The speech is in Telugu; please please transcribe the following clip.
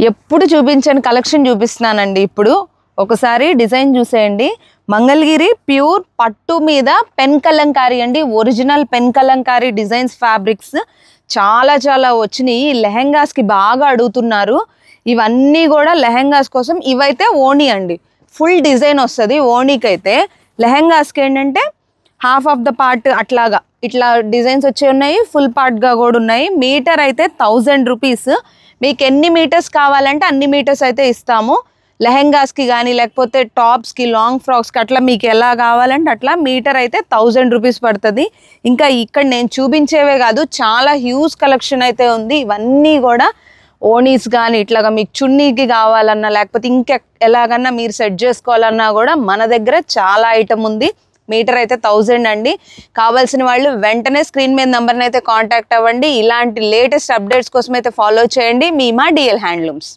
ఎప్పుడు చూపించని కలెక్షన్ చూపిస్తున్నానండి. ఇప్పుడు ఒకసారి డిజైన్ చూసేయండి. మంగళగిరి ప్యూర్ పట్టు మీద పెన్ కలంకారీ అండి. Original pen Kalamkari designs fabrics చాలా చాలా వచ్చినాయి. లెహెంగాస్కి బాగా అడుగుతున్నారు. ఇవన్నీ కూడా లెహెంగాస్ కోసం. ఇవైతే ఓణీ అండి, ఫుల్ డిజైన్ వస్తుంది ఓణీకి. అయితే లెహెంగాస్కి ఏంటంటే హాఫ్ ఆఫ్ ద పార్ట్ అట్లాగా ఇట్లా డిజైన్స్ వచ్చి ఉన్నాయి, ఫుల్ పార్ట్గా కూడా ఉన్నాయి. మీటర్ అయితే 1000 రూపీస్. మీకు ఎన్ని మీటర్స్ కావాలంటే అన్ని మీటర్స్ అయితే ఇస్తాము. లెహెంగాస్కి కానీ లేకపోతే టాప్స్కి, లాంగ్ ఫ్రాక్స్కి అట్లా మీకు ఎలా కావాలంటే అట్లా మీటర్ అయితే 1000 రూపీస్ పడుతుంది. ఇంకా ఇక్కడ నేను చూపించేవే కాదు, చాలా హ్యూజ్ కలెక్షన్ అయితే ఉంది. ఇవన్నీ కూడా ఓనీస్ కానీ ఇట్లాగా మీకు చున్నీకి కావాలన్నా లేకపోతే ఇంకా ఎలాగన్నా మీరు సెట్ చేసుకోవాలన్నా కూడా మన దగ్గర చాలా ఐటమ్ ఉంది. మీటర్ అయితే 1000 అండి. కావాల్సిన వాళ్ళు వెంటనే స్క్రీన్ మీద నెంబర్ని అయితే కాంటాక్ట్ అవ్వండి. ఇలాంటి లేటెస్ట్ అప్డేట్స్ కోసం అయితే ఫాలో చేయండి. మీ మా డిఎల్ హ్యాండ్లూమ్స్.